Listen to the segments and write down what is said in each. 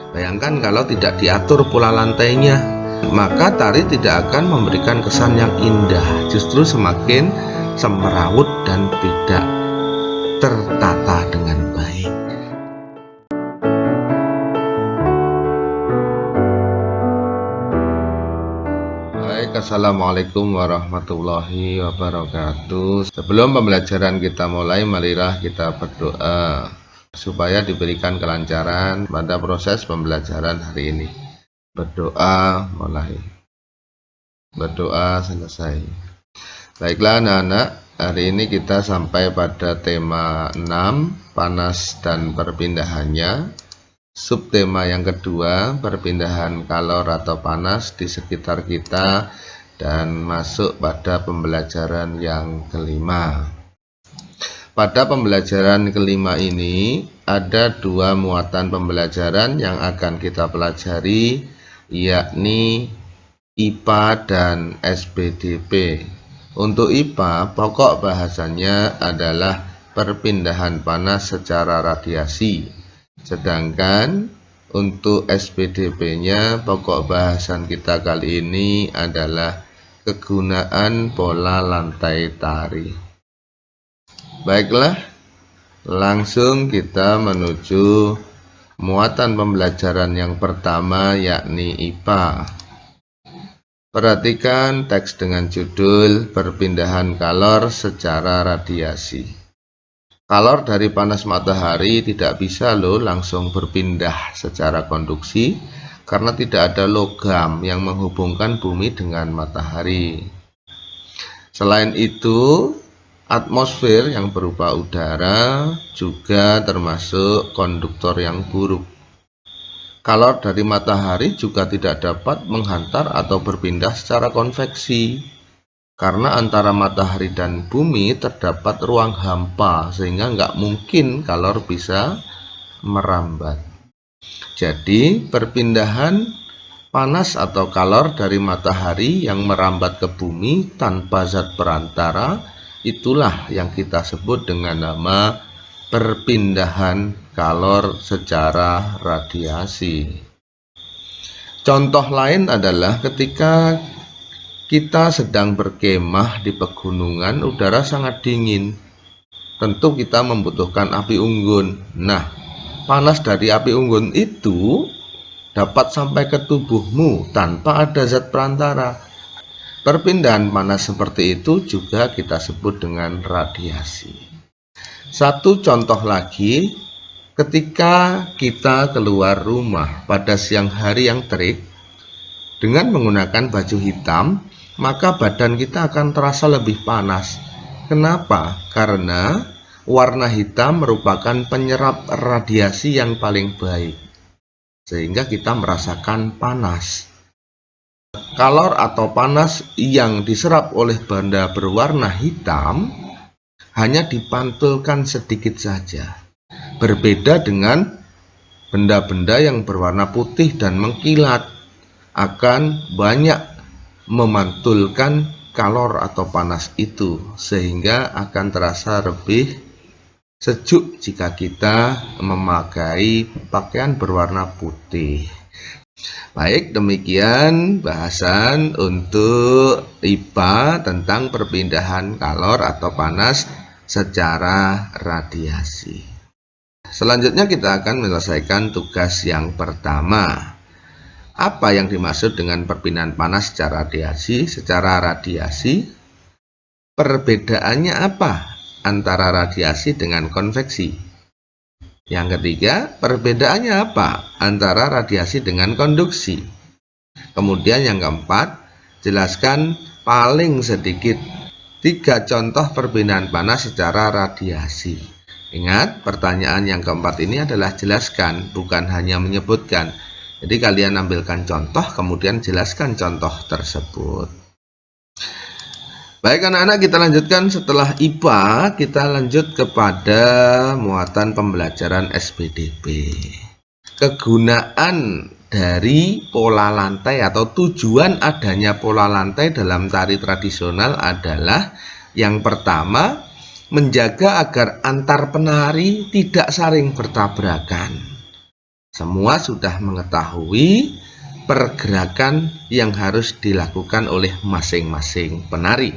Bayangkan kalau tidak diatur pola lantainya, maka tari tidak akan memberikan kesan yang indah, justru semakin semrawut dan tidak tertata dengan baik. Baik, assalamualaikum warahmatullahi wabarakatuh. Sebelum pembelajaran kita mulai, marilah kita berdoa supaya diberikan kelancaran pada proses pembelajaran hari ini. Berdoa mulai, berdoa selesai. Baiklah anak-anak, hari ini kita sampai pada tema 6, panas dan perpindahannya. Subtema yang kedua, perpindahan kalor atau panas di sekitar kita, dan masuk pada pembelajaran yang kelima. Pada pembelajaran kelima ini ada dua muatan pembelajaran yang akan kita pelajari, yakni IPA dan SPDP. Untuk IPA, pokok bahasannya adalah perpindahan panas secara radiasi. Sedangkan untuk SPDP-nya, pokok bahasan kita kali ini adalah kegunaan pola lantai tari. Baiklah, langsung kita menuju muatan pembelajaran yang pertama, yakni IPA. Perhatikan teks dengan judul perpindahan kalor secara radiasi. Kalor dari panas matahari tidak bisa langsung berpindah secara konduksi karena tidak ada logam yang menghubungkan bumi dengan matahari. Selain itu, atmosfer yang berupa udara juga termasuk konduktor yang buruk. Kalor dari matahari juga tidak dapat menghantar atau berpindah secara konveksi, karena antara matahari dan bumi terdapat ruang hampa, sehingga nggak mungkin kalor bisa merambat. Jadi perpindahan panas atau kalor dari matahari yang merambat ke bumi tanpa zat perantara, itulah yang kita sebut dengan nama perpindahan kalor secara radiasi. Contoh lain adalah ketika kita sedang berkemah di pegunungan, udara sangat dingin. Tentu kita membutuhkan api unggun. Nah, panas dari api unggun itu dapat sampai ke tubuhmu tanpa ada zat perantara. Perpindahan panas seperti itu juga kita sebut dengan radiasi. Satu contoh lagi, ketika kita keluar rumah pada siang hari yang terik dengan menggunakan baju hitam, maka badan kita akan terasa lebih panas. Kenapa? Karena warna hitam merupakan penyerap radiasi yang paling baik, sehingga kita merasakan panas. Kalor atau panas yang diserap oleh benda berwarna hitam hanya dipantulkan sedikit saja. Berbeda dengan benda-benda yang berwarna putih dan mengkilat, akan banyak memantulkan kalor atau panas itu, sehingga akan terasa lebih sejuk jika kita memakai pakaian berwarna putih. Baik, demikian bahasan untuk IPA tentang perpindahan kalor atau panas secara radiasi. Selanjutnya kita akan menyelesaikan tugas yang pertama. Apa yang dimaksud dengan perpindahan panas secara radiasi? Secara radiasi, perbedaannya apa antara radiasi dengan konveksi? Yang ketiga, perbedaannya apa antara radiasi dengan konduksi? Kemudian yang keempat, jelaskan paling sedikit 3 contoh perpindahan panas secara radiasi. Ingat, pertanyaan yang keempat ini adalah jelaskan, bukan hanya menyebutkan. Jadi kalian ambilkan contoh, kemudian jelaskan contoh tersebut. Baik anak-anak, kita lanjutkan. Setelah IPA, kita lanjut kepada muatan pembelajaran SPDP. Kegunaan dari pola lantai atau tujuan adanya pola lantai dalam tari tradisional adalah yang pertama, menjaga agar antar penari tidak saling bertabrakan. Semua sudah mengetahui pergerakan yang harus dilakukan oleh masing-masing penari.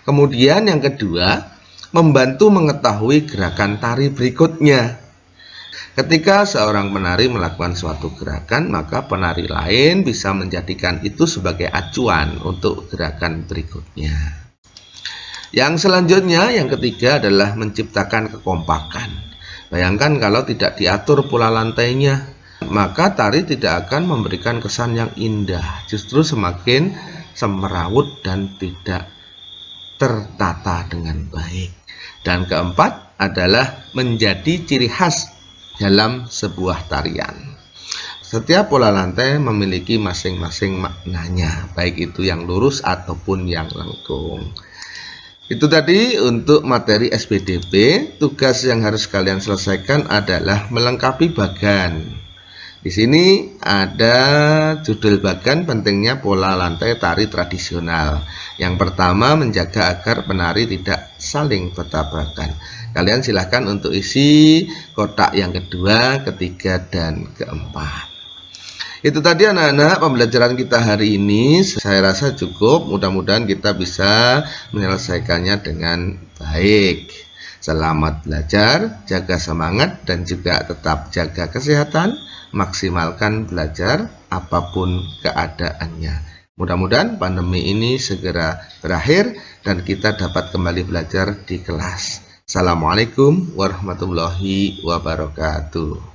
Kemudian yang kedua, membantu mengetahui gerakan tari berikutnya. Ketika seorang penari melakukan suatu gerakan, maka penari lain bisa menjadikan itu sebagai acuan untuk gerakan berikutnya. Yang selanjutnya, yang ketiga adalah menciptakan kekompakan. Bayangkan kalau tidak diatur pola lantainya, maka tari tidak akan memberikan kesan yang indah, justru semakin semrawut dan tidak tertata dengan baik. Dan keempat adalah menjadi ciri khas dalam sebuah tarian. Setiap pola lantai memiliki masing-masing maknanya, baik itu yang lurus ataupun yang lengkung. Itu tadi untuk materi SPDB. Tugas yang harus kalian selesaikan adalah melengkapi bagan. Di sini ada judul bagan pentingnya pola lantai tari tradisional. Yang pertama, menjaga agar penari tidak saling bertabrakan. Kalian silahkan untuk isi kotak yang kedua, ketiga, dan keempat. Itu tadi anak-anak pembelajaran kita hari ini. Saya rasa cukup. Mudah-mudahan kita bisa menyelesaikannya dengan baik. Selamat belajar, jaga semangat, dan juga tetap jaga kesehatan. Maksimalkan belajar apapun keadaannya. Mudah-mudahan pandemi ini segera berakhir dan kita dapat kembali belajar di kelas. Assalamualaikum warahmatullahi wabarakatuh.